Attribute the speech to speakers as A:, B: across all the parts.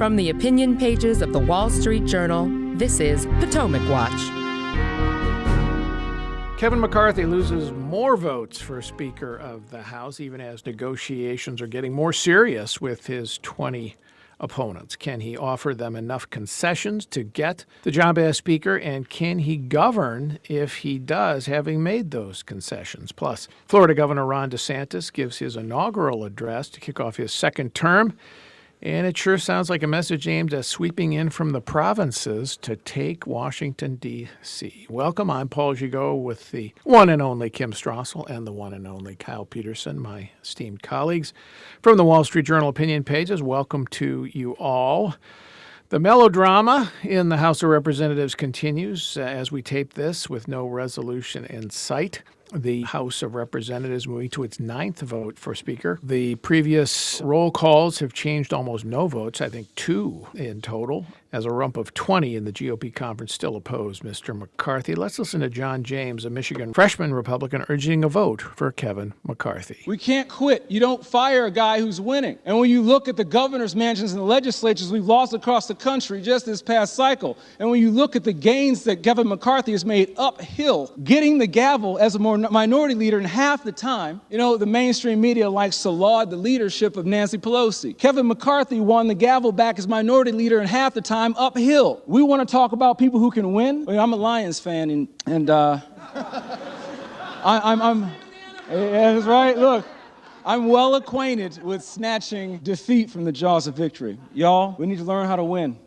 A: From the opinion pages of the Wall Street Journal, this is Potomac Watch.
B: Kevin McCarthy loses more votes for Speaker of the House, even as negotiations are getting more serious with his 20 opponents. Can he offer them enough concessions to get the job as Speaker, and can he govern if he does, having made those concessions? Plus, Florida Governor Ron DeSantis gives his inaugural address to kick off his second term, and it sure sounds like a message aimed at sweeping in from the provinces to take Washington, D.C. Welcome. I'm Paul Gigot with the one and only Kim Strassel and the one and only Kyle Peterson, my esteemed colleagues. From the Wall Street Journal opinion pages, welcome to you all. The melodrama in the House of Representatives continues as we tape this with no resolution in sight. The House of Representatives moving to its ninth vote for Speaker. The previous roll calls have changed almost no votes, I think 2 in total, as a rump of 20 in the GOP conference still opposed Mr. McCarthy. Let's listen to John James, a Michigan freshman Republican, urging a vote for Kevin McCarthy.
C: We can't quit. You don't fire a guy who's winning. And when you look at the governor's mansions and the legislatures we've lost across the country just this past cycle, and when you look at the gains that Kevin McCarthy has made uphill, getting the gavel as a minority leader in half the time, the mainstream media likes to laud the leadership of Nancy Pelosi. Kevin McCarthy won the gavel back as minority leader in half the time uphill. We want to talk about people who can win. I'm a Lions fan, and I'm that's right. Look, I'm well acquainted with snatching defeat from the jaws of victory. Y'all, we need to learn how to win.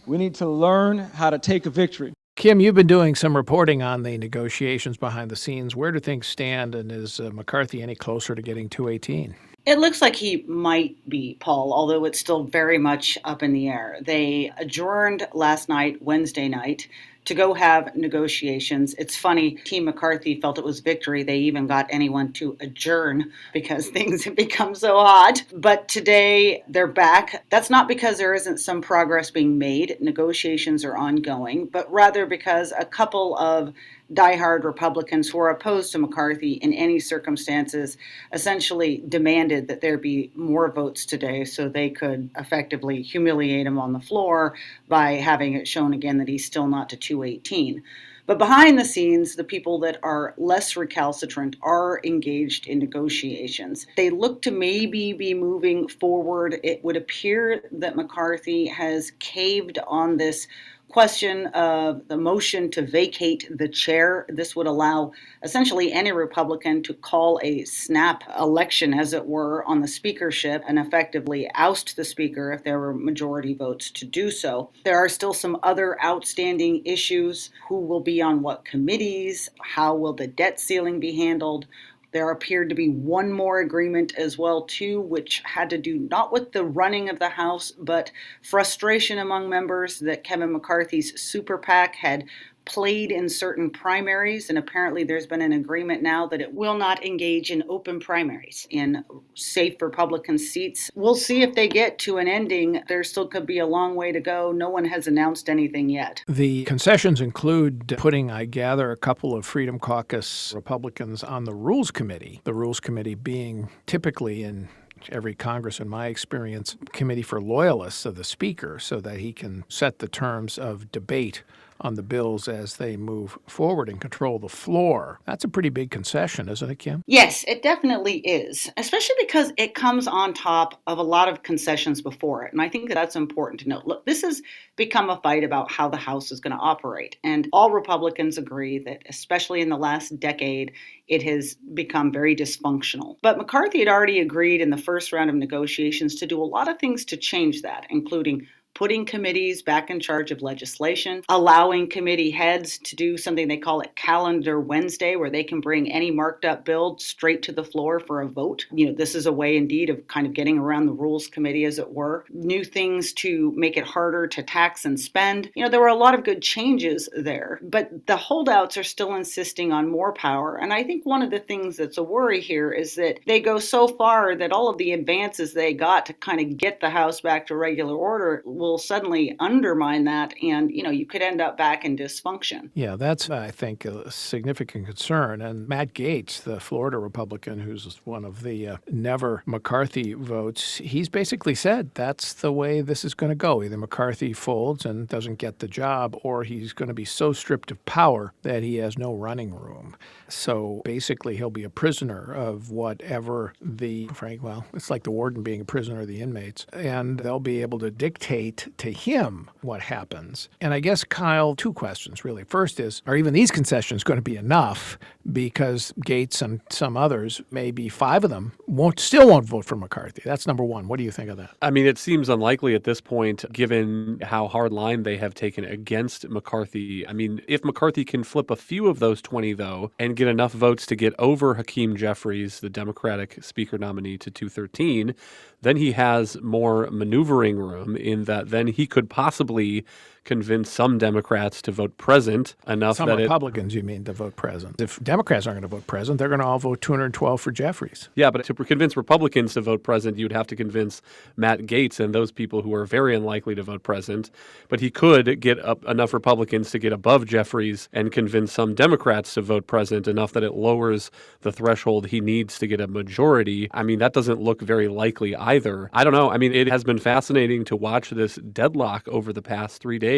C: We need to learn how to take a victory.
B: Kim, you've been doing some reporting on the negotiations behind the scenes. Where do things stand, and is McCarthy any closer to getting 218?
D: It looks like he might be, Paul, although it's still very much up in the air. They adjourned last night, Wednesday night, to go have negotiations. It's funny, Team McCarthy felt it was victory. They even got anyone to adjourn because things have become so hot. But today they're back. That's not because there isn't some progress being made. Negotiations are ongoing, but rather because a couple of diehard Republicans who are opposed to McCarthy in any circumstances essentially demanded that there be more votes today so they could effectively humiliate him on the floor by having it shown again that he's still not to 218. But behind the scenes, the people that are less recalcitrant are engaged in negotiations. They look to maybe be moving forward. It would appear that McCarthy has caved on this question of the motion to vacate the chair. This would allow essentially any Republican to call a snap election, as it were, on the speakership and effectively oust the speaker if there were majority votes to do so. There are still some other outstanding issues. Who will be on what committees? How will the debt ceiling be handled? There appeared to be one more agreement as well, too, which had to do not with the running of the House, but frustration among members that Kevin McCarthy's super PAC had played in certain primaries, and apparently there's been an agreement now that it will not engage in open primaries in safe Republican seats. We'll see if they get to an ending. There still could be a long way to go. No one has announced anything yet.
B: The concessions include putting, I gather, a couple of Freedom Caucus Republicans on the Rules Committee, the Rules Committee being typically in every Congress, in my experience, committee for loyalists of the Speaker so that he can set the terms of debate on the bills as they move forward and control the floor. That's a pretty big concession, isn't it, Kim?
D: Yes, it definitely is, especially because it comes on top of a lot of concessions before it. And I think that's important to note. Look, this has become a fight about how the House is going to operate. And all Republicans agree that, especially in the last decade, it has become very dysfunctional. But McCarthy had already agreed in the first round of negotiations to do a lot of things to change that, including putting committees back in charge of legislation, allowing committee heads to do something they call it Calendar Wednesday, where they can bring any marked up bill straight to the floor for a vote. This is a way indeed of kind of getting around the Rules Committee, as it were. New things to make it harder to tax and spend. There were a lot of good changes there, but the holdouts are still insisting on more power. And I think one of the things that's a worry here is that they go so far that all of the advances they got to kind of get the House back to regular order will suddenly undermine that, and you could end up back in dysfunction.
B: Yeah, that's, I think, a significant concern. And Matt Gaetz, the Florida Republican, who's one of the never McCarthy votes, he's basically said that's the way this is going to go. Either McCarthy folds and doesn't get the job, or he's going to be so stripped of power that he has no running room. So basically, he'll be a prisoner of whatever it's like the warden being a prisoner of the inmates. And they'll be able to dictate to him what happens. And I guess, Kyle, two questions, really. First is, are even these concessions going to be enough? Because Gaetz and some others, maybe 5 of them, still won't vote for McCarthy. That's number one. What do you think of that?
E: I mean, it seems unlikely at this point, given how hard line they have taken against McCarthy. I mean, if McCarthy can flip a few of those 20, though, and get enough votes to get over Hakeem Jeffries, the Democratic Speaker nominee, to 213, then he has more maneuvering room in that then he could possibly convince some Democrats to vote present enough
B: some
E: that
B: Republicans, you mean, to vote present. If Democrats aren't going to vote present, they're going to all vote 212 for Jeffries.
E: Yeah, but to convince Republicans to vote present, you'd have to convince Matt Gaetz and those people who are very unlikely to vote present. But he could get enough Republicans to get above Jeffries and convince some Democrats to vote present enough that it lowers the threshold he needs to get a majority. I mean, that doesn't look very likely either. I don't know. I mean, it has been fascinating to watch this deadlock over the past 3 days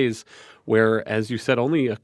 E: where, as you said, only a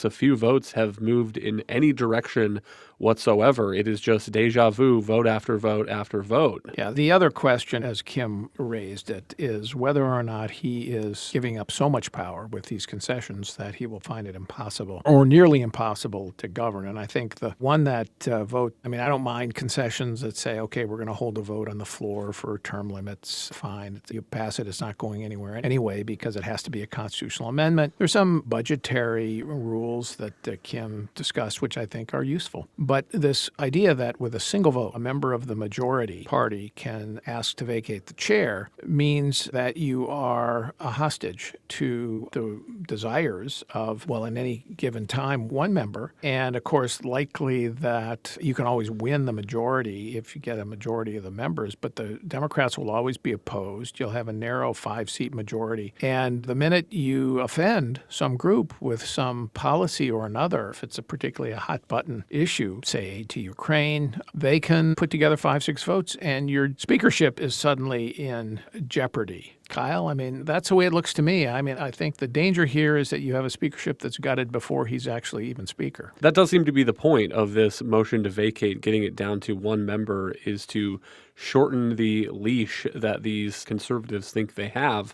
E: few votes have moved in any direction whatsoever. It is just deja vu, vote after vote after vote.
B: Yeah, the other question, as Kim raised it, is whether or not he is giving up so much power with these concessions that he will find it impossible or nearly impossible to govern. And I think the one that vote, I mean, I don't mind concessions that say, okay, we're going to hold a vote on the floor for term limits. Fine. You pass it, it's not going anywhere anyway because it has to be a constitutional amendment. There's some budgetary rules that Kim discussed, which I think are useful. But this idea that with a single vote, a member of the majority party can ask to vacate the chair means that you are a hostage to the desires of, well, in any given time, one member. And of course, likely that you can always win the majority if you get a majority of the members, but the Democrats will always be opposed. You'll have a narrow 5-seat majority. And the minute you offend some group with some policy or another, if it's particularly a hot button issue, say aid to Ukraine, they can put together 5-6 votes and your speakership is suddenly in jeopardy. Kyle, I mean, that's the way it looks to me. I mean, I think the danger here is that you have a speakership that's gutted before he's actually even speaker.
E: That does seem to be the point of this motion to vacate. Getting it down to one member is to shorten the leash that these conservatives think they have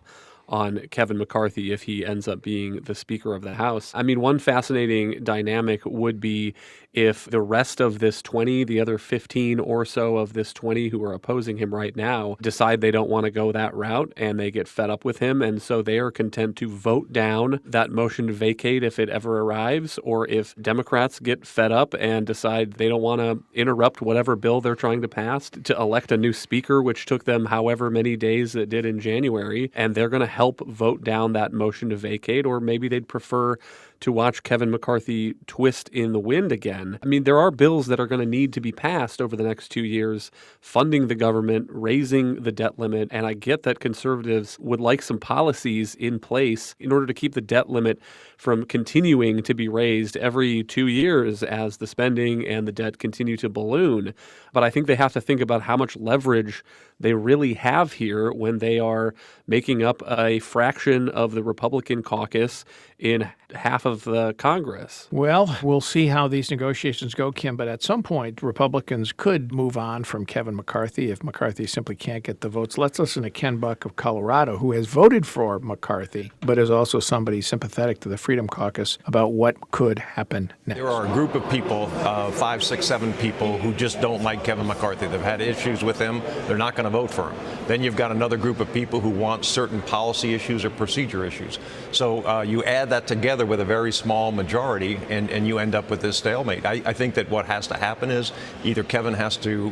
E: on Kevin McCarthy if he ends up being the Speaker of the House. I mean, one fascinating dynamic would be if the rest of this 20, the other 15 or so of this 20 who are opposing him right now, decide they don't want to go that route and they get fed up with him. And so they are content to vote down that motion to vacate if it ever arrives, or if Democrats get fed up and decide they don't want to interrupt whatever bill they're trying to pass to elect a new speaker, which took them however many days it did in January, and they're going to help vote down that motion to vacate, or maybe they'd prefer to watch Kevin McCarthy twist in the wind again. I mean, there are bills that are going to need to be passed over the next 2 years, funding the government, raising the debt limit, and I get that conservatives would like some policies in place in order to keep the debt limit from continuing to be raised every 2 years as the spending and the debt continue to balloon. But I think they have to think about how much leverage they really have here when they are making up a fraction of the Republican caucus in half of the Congress.
B: Well, we'll see how these negotiations go, Kim, but at some point, Republicans could move on from Kevin McCarthy if McCarthy simply can't get the votes. Let's listen to Ken Buck of Colorado, who has voted for McCarthy, but is also somebody sympathetic to the Freedom Caucus about what could happen next.
F: There are a group of people, 5, 6, 7 people who just don't like Kevin McCarthy. They've had issues with him. They're not going to vote for him. Then you've got another group of people who want certain policy issues or procedure issues. So you add that together with a very small majority, and you end up with this stalemate. I think that what has to happen is either Kevin has to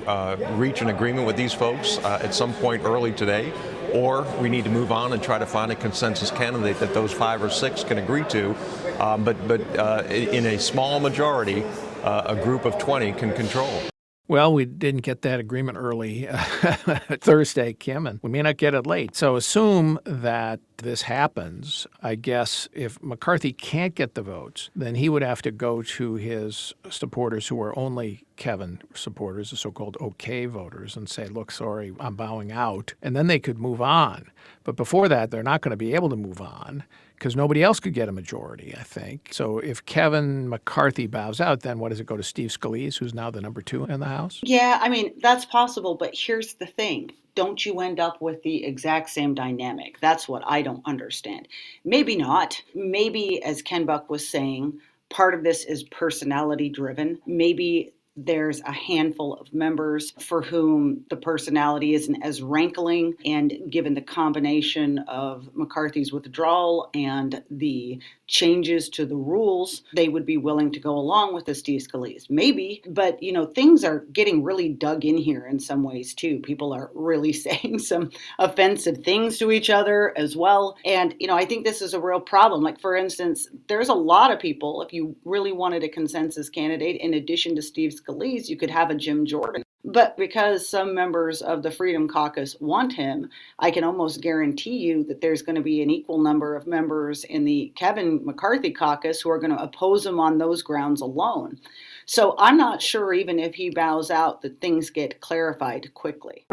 F: reach an agreement with these folks at some point early today, or we need to move on and try to find a consensus candidate that those 5 or 6 can agree to. But in a small majority, a group of 20 can control.
B: Well, we didn't get that agreement early Thursday, Kim, and we may not get it late. So assume that this happens, I guess if McCarthy can't get the votes, then he would have to go to his supporters who are only Kevin supporters, the so-called OK voters, and say, look, sorry, I'm bowing out. And then they could move on. But before that, they're not going to be able to move on because nobody else could get a majority, I think. So if Kevin McCarthy bows out, then what does it go to Steve Scalise, who's now the number 2 in the House?
D: Yeah, I mean, that's possible, but here's the thing. Don't you end up with the exact same dynamic? That's what I don't understand. Maybe not. Maybe, as Ken Buck was saying, part of this is personality driven. Maybe there's a handful of members for whom the personality isn't as rankling, and given the combination of McCarthy's withdrawal and the changes to the rules, they would be willing to go along with the Steve Scalise. Maybe, but things are getting really dug in here in some ways too. People are really saying some offensive things to each other as well. And, I think this is a real problem. Like, for instance, there's a lot of people, if you really wanted a consensus candidate, in addition to Steve Scalise, you could have a Jim Jordan. But because some members of the Freedom Caucus want him, I can almost guarantee you that there's going to be an equal number of members in the Kevin McCarthy caucus who are going to oppose him on those grounds alone. So I'm not sure, even if he bows out, that things get clarified quickly.